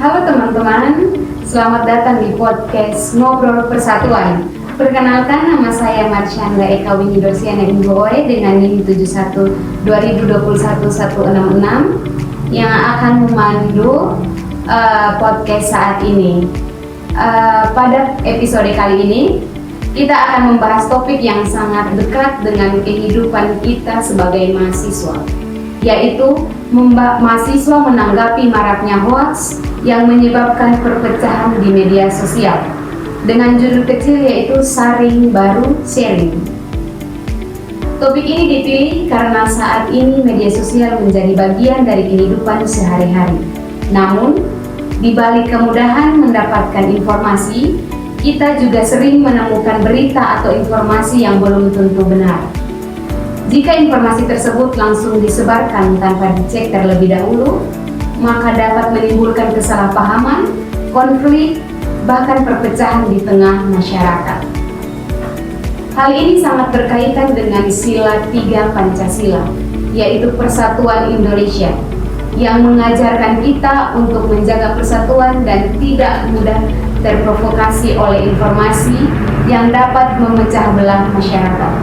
Halo teman-teman, selamat datang di podcast Ngobrol Persatuan. Perkenalkan, nama saya Marsyanda Eka Winidosiana Inggoe dengan NIM 71 2021 166 yang akan memandu podcast saat ini. Pada episode kali ini, kita akan membahas topik yang sangat dekat dengan kehidupan kita sebagai mahasiswa, yaitu mahasiswa menanggapi maraknya hoaks yang menyebabkan perpecahan di media sosial, dengan judul kecil yaitu Saring Baru Sharing. Topik ini dipilih karena saat ini media sosial menjadi bagian dari kehidupan sehari-hari. Namun, di balik kemudahan mendapatkan informasi, kita juga sering menemukan berita atau informasi yang belum tentu benar. Jika informasi tersebut langsung disebarkan tanpa dicek terlebih dahulu, maka dapat menimbulkan kesalahpahaman, konflik, bahkan perpecahan di tengah masyarakat. Hal ini sangat berkaitan dengan sila 3 Pancasila, yaitu Persatuan Indonesia, yang mengajarkan kita untuk menjaga persatuan dan tidak mudah terprovokasi oleh informasi yang dapat memecah belah masyarakat.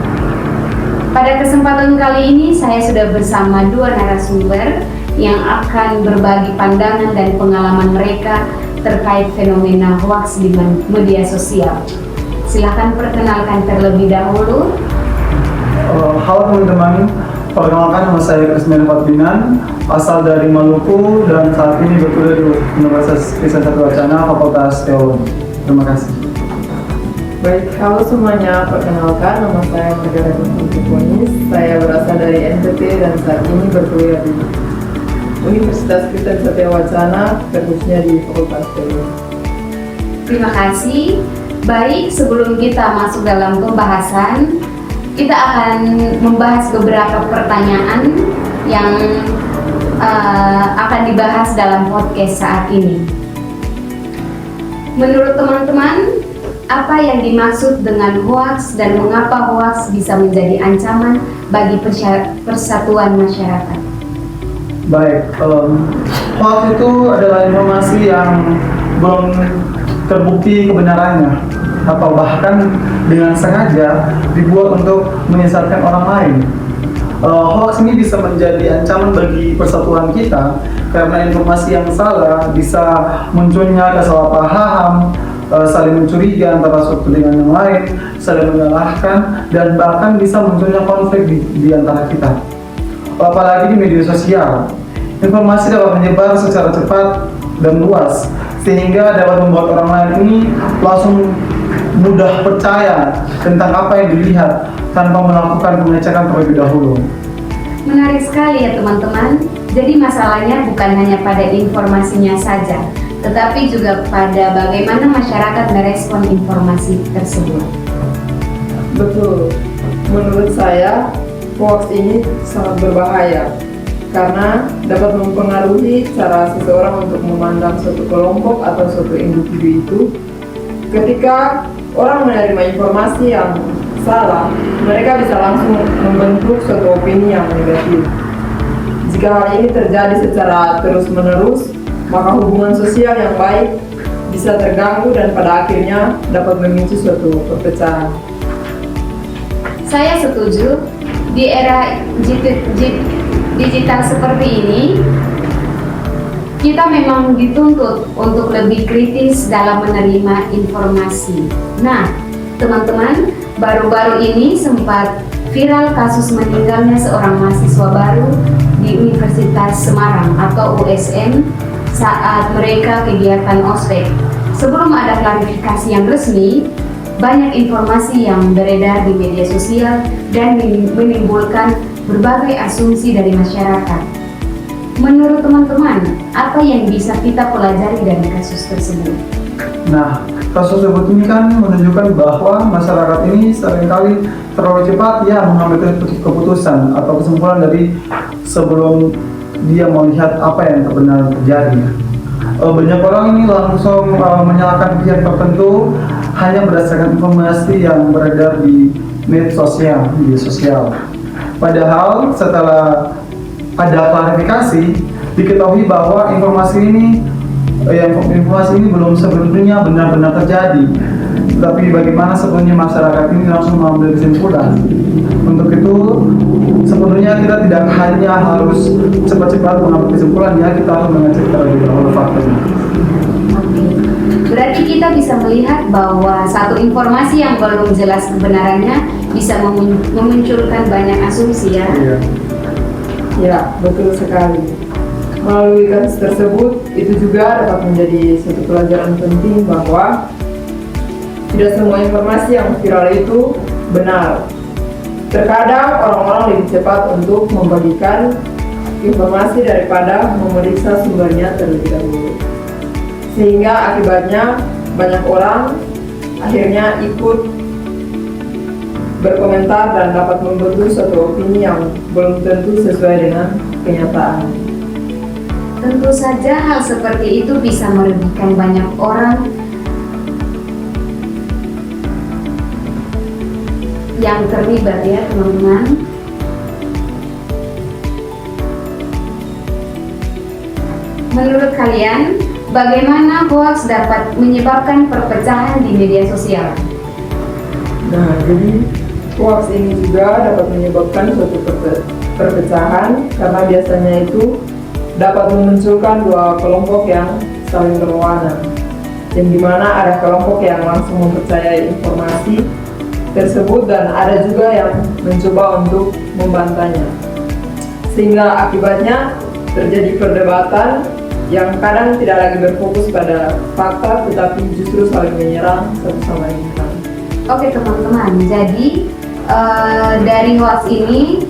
Pada kesempatan kali ini, saya sudah bersama 2 narasumber yang akan berbagi pandangan dan pengalaman mereka terkait fenomena hoaks di media sosial. Silahkan perkenalkan terlebih dahulu. Halo teman-teman, perkenalkan nama saya Krismena Fatbinan, asal dari Maluku dan saat ini berkuliah di Universitas Kristen Satewacana, Fakultas Teologi. Terima kasih. Baik, halo semuanya, perkenalkan nama saya Margaret Ponis. Saya berasal dari NTT dan saat ini berkuliah di Universitas Kristen Satewacana, khususnya di Fakultas Teologi. Terima kasih. Baik, sebelum kita masuk dalam pembahasan, kita akan membahas beberapa pertanyaan yang akan dibahas dalam podcast saat ini. Menurut teman-teman, apa yang dimaksud dengan hoaks dan mengapa hoaks bisa menjadi ancaman bagi persatuan masyarakat? Baik, hoax itu adalah informasi yang belum terbukti kebenarannya atau bahkan dengan sengaja dibuat untuk menyesatkan orang lain. Hoax ini bisa menjadi ancaman bagi persatuan kita karena informasi yang salah bisa munculnya kesalahpaham, saling mencuriga antara satu dengan yang lain, saling menyalahkan, dan bahkan bisa munculnya konflik di antara kita. Apalagi di media sosial, informasi dapat menyebar secara cepat dan luas, sehingga dapat membuat orang lain ini langsung mudah percaya tentang apa yang dilihat tanpa melakukan pengecekan terlebih dahulu. Menarik sekali ya teman-teman. Jadi masalahnya bukan hanya pada informasinya saja, tetapi juga pada bagaimana masyarakat merespon informasi tersebut. Betul, menurut saya hoax ini sangat berbahaya karena dapat mempengaruhi cara seseorang untuk memandang suatu kelompok atau suatu individu itu. Ketika orang menerima informasi yang salah, mereka bisa langsung membentuk suatu opini yang negatif. Jika hal ini terjadi secara terus-menerus, maka hubungan sosial yang baik bisa terganggu dan pada akhirnya dapat memicu suatu perpecahan. Saya setuju. Di era digital seperti ini, kita memang dituntut untuk lebih kritis dalam menerima informasi. Nah, teman-teman, baru-baru ini sempat viral kasus meninggalnya seorang mahasiswa baru di Universitas Semarang atau USM saat mereka kegiatan ospek. Sebelum ada klarifikasi yang resmi, banyak informasi yang beredar di media sosial dan menimbulkan berbagai asumsi dari masyarakat. Menurut teman-teman, apa yang bisa kita pelajari dari kasus tersebut? Nah, kasus tersebut ini kan menunjukkan bahwa masyarakat ini seringkali terlalu cepat mengambil keputusan atau kesimpulan dari sebelum dia melihat apa yang sebenarnya terjadi. Banyak orang ini langsung menyalahkan pihak tertentu hanya berdasarkan informasi yang beredar di media sosial. Padahal setelah ada klarifikasi, diketahui bahwa informasi ini yang informasi ini belum sebenarnya benar-benar terjadi. Tapi bagaimana sebenarnya masyarakat ini langsung mengambil kesimpulan. Untuk itu sebenarnya kita tidak hanya harus cepat-cepat mengambil kesimpulan, ya kita harus mengecek terlebih dahulu faktanya. Oke. Berarti kita bisa melihat bahwa satu informasi yang belum jelas kebenarannya bisa memunculkan banyak asumsi ya. Iya. Ya, betul sekali. Melalui kasus tersebut, itu juga dapat menjadi satu pelajaran penting bahwa tidak semua informasi yang viral itu benar. Terkadang orang-orang lebih cepat untuk membagikan informasi daripada memeriksa sumbernya terlebih dahulu. Sehingga akibatnya banyak orang akhirnya ikut berkomentar dan dapat membentuk suatu opini yang belum tentu sesuai dengan kenyataan. Tentu saja hal seperti itu bisa merugikan banyak orang yang terlibat ya teman-teman. Menurut kalian, bagaimana hoax dapat menyebabkan perpecahan di media sosial? Nah, jadi hoax ini juga dapat menyebabkan suatu perpecahan karena biasanya itu dapat memunculkan dua kelompok yang saling berlawanan, yang dimana ada kelompok yang langsung mempercayai informasi tersebut dan ada juga yang mencoba untuk membantahnya, sehingga akibatnya terjadi perdebatan yang kadang tidak lagi berfokus pada fakta tetapi justru saling menyerang satu sama lain. Oke teman-teman, jadi dari hoax ini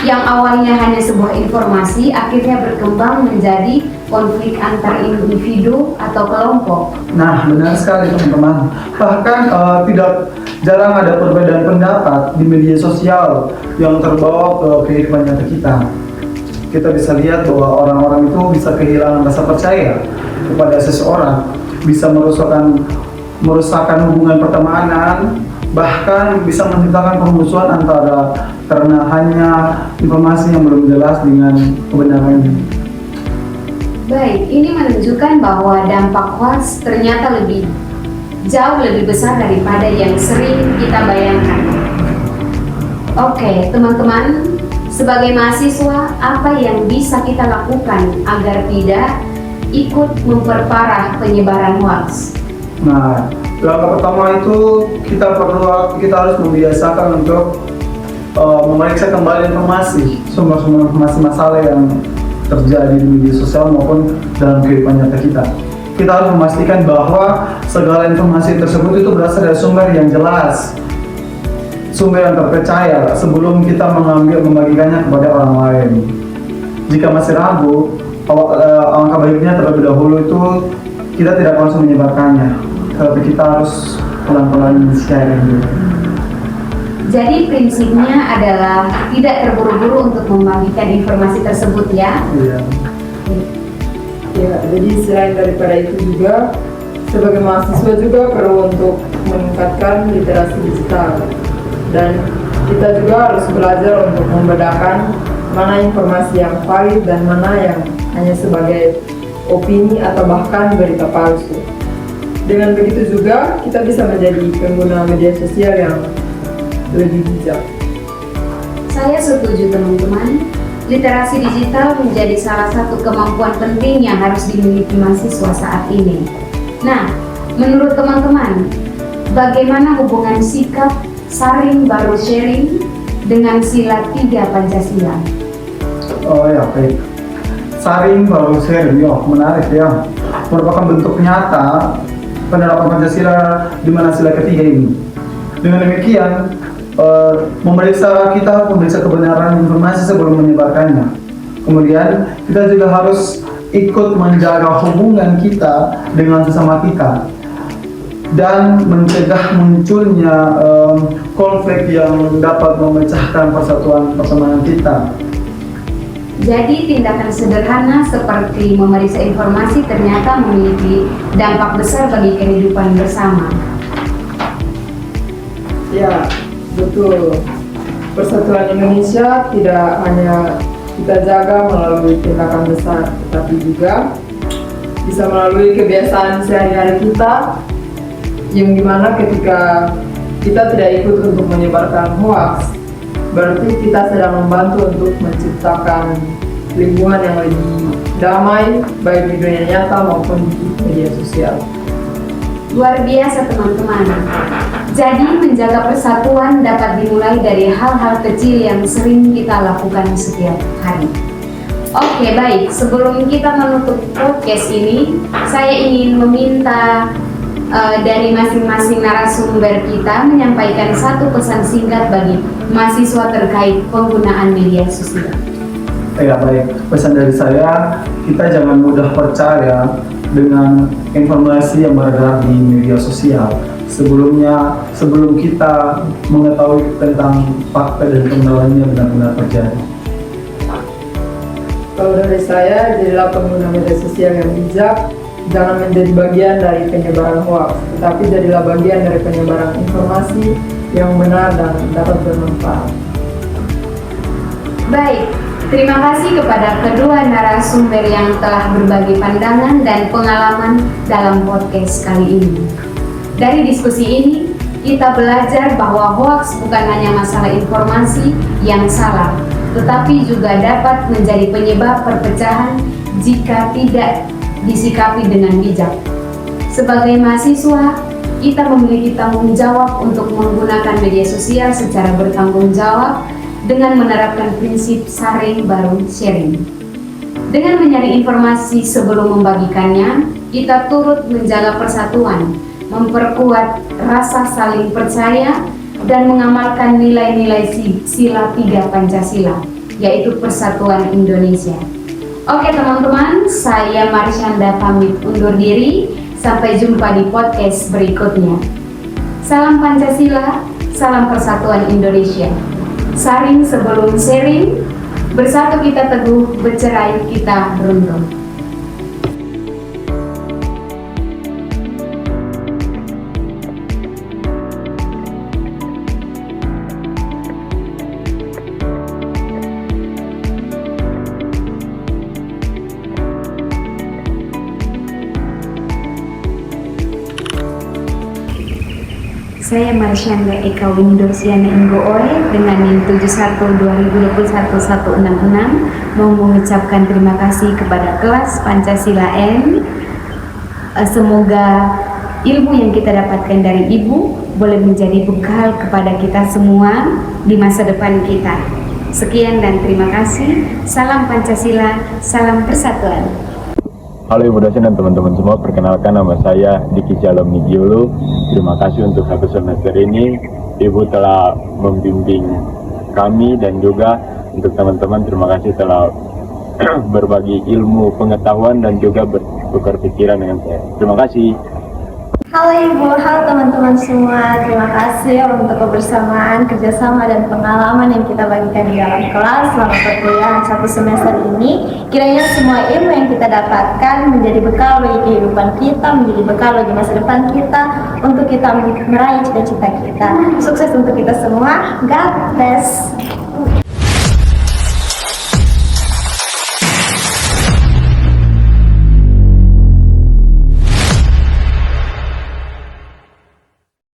yang awalnya hanya sebuah informasi akhirnya berkembang menjadi konflik antar individu atau kelompok. Nah, benar sekali teman-teman. Bahkan tidak jarang ada perbedaan pendapat di media sosial yang terbawa ke kehidupan nyata kita. Kita bisa lihat bahwa orang-orang itu bisa kehilangan rasa percaya kepada seseorang, bisa merusakkan hubungan pertemanan, bahkan bisa menciptakan permusuhan antara karena hanya informasi yang belum jelas dengan kebenarannya. Baik, ini menunjukkan bahwa dampak hoax ternyata jauh lebih besar daripada yang sering kita bayangkan. Oke, teman-teman, sebagai mahasiswa, apa yang bisa kita lakukan agar tidak ikut memperparah penyebaran hoax? Nah, langkah pertama itu kita harus membiasakan untuk memeriksa kembali sumber-sumber informasi masalah yang terjadi di media sosial maupun dalam kehidupan nyata kita. Kita harus memastikan bahwa segala informasi tersebut itu berasal dari sumber yang jelas, sumber yang terpercaya sebelum kita membagikannya kepada orang lain. Jika masih ragu, alangkah baiknya terlebih dahulu itu kita tidak langsung menyebarkannya, tapi kita harus pelan-pelan sharing dulu. Jadi prinsipnya adalah tidak terburu-buru untuk membagikan informasi tersebut ya. Iya. Ya, jadi selain daripada itu juga sebagai mahasiswa juga perlu untuk meningkatkan literasi digital, dan kita juga harus belajar untuk membedakan mana informasi yang valid dan mana yang hanya sebagai opini atau bahkan berita palsu. Dengan begitu juga kita bisa menjadi pengguna media sosial yang lebih bijak. Saya setuju teman-teman. Literasi digital menjadi salah satu kemampuan penting yang harus dimiliki mahasiswa saat ini. Nah, menurut teman-teman, bagaimana hubungan sikap sharing baru sharing dengan sila 3 Pancasila? Oh ya, baik. Sharing baru sharing, menarik ya. Merupakan bentuk nyata penerapan Pancasila di mana sila ketiga ini. Dengan demikian, memeriksa kebenaran informasi sebelum menyebarkannya. Kemudian kita juga harus ikut menjaga hubungan kita dengan sesama kita dan mencegah munculnya konflik yang dapat memecahkan persatuan pertemanan kita. Jadi tindakan sederhana seperti memeriksa informasi ternyata memiliki dampak besar bagi kehidupan bersama. Ya, betul. Persatuan Indonesia tidak hanya kita jaga melalui tindakan besar, tetapi juga bisa melalui kebiasaan sehari-hari kita, yang dimana ketika kita tidak ikut untuk menyebarkan hoax, berarti kita sedang membantu untuk menciptakan lingkungan yang lebih damai, baik di dunia nyata maupun di media sosial. Luar biasa teman-teman. Jadi menjaga persatuan dapat dimulai dari hal-hal kecil yang sering kita lakukan setiap hari. Oke, baik. Sebelum kita menutup podcast ini, saya ingin meminta dari masing-masing narasumber kita menyampaikan satu pesan singkat bagi mahasiswa terkait penggunaan media sosial. Ya baik, pesan dari saya, kita jangan mudah percaya dengan informasi yang beredar di media sosial. Sebelum kita mengetahui tentang fakta dan kebenarannya benar-benar terjadi. Kalau dari saya, jadilah pengguna media sosial yang bijak, jangan menjadi bagian dari penyebaran hoax, tetapi jadilah bagian dari penyebaran informasi yang benar dan dapat bermanfaat. Baik, terima kasih kepada kedua narasumber yang telah berbagi pandangan dan pengalaman dalam podcast kali ini. Dari diskusi ini, kita belajar bahwa hoax bukan hanya masalah informasi yang salah, tetapi juga dapat menjadi penyebab perpecahan jika tidak disikapi dengan bijak. Sebagai mahasiswa, kita memiliki tanggung jawab untuk menggunakan media sosial secara bertanggung jawab dengan menerapkan prinsip sharing baru sharing. Dengan mencari informasi sebelum membagikannya, kita turut menjaga persatuan, memperkuat rasa saling percaya, dan mengamalkan nilai-nilai sila 3 Pancasila, yaitu Persatuan Indonesia. Oke teman-teman, saya Marsyanda pamit undur diri. Sampai jumpa di podcast berikutnya. Salam Pancasila, salam Persatuan Indonesia. Saring sebelum sharing, bersatu kita teguh, bercerai kita beruntung. Saya Marsyanda Eka Winidorsiana Inggoore dengan NIM 71-2021-166 mau mengucapkan terima kasih kepada kelas Pancasila N. Semoga ilmu yang kita dapatkan dari Ibu boleh menjadi bekal kepada kita semua di masa depan kita. Sekian dan terima kasih. Salam Pancasila, salam persatuan. Halo Ibu dosen dan teman-teman semua, perkenalkan nama saya Diki Shalom Nigiulu. Terima kasih untuk satu semester ini Ibu telah membimbing kami, dan juga untuk teman-teman terima kasih telah berbagi ilmu, pengetahuan, dan juga bertukar pikiran dengan saya. Terima kasih. Halo Ibu, halo teman-teman semua. Terima kasih untuk kebersamaan, kerjasama, dan pengalaman yang kita bagikan di dalam kelas selama perkuliahan satu semester ini. Kiranya semua ilmu yang kita dapatkan menjadi bekal bagi kehidupan kita, menjadi bekal bagi masa depan kita, untuk kita meraih cita-cita kita. Sukses untuk kita semua. God bless.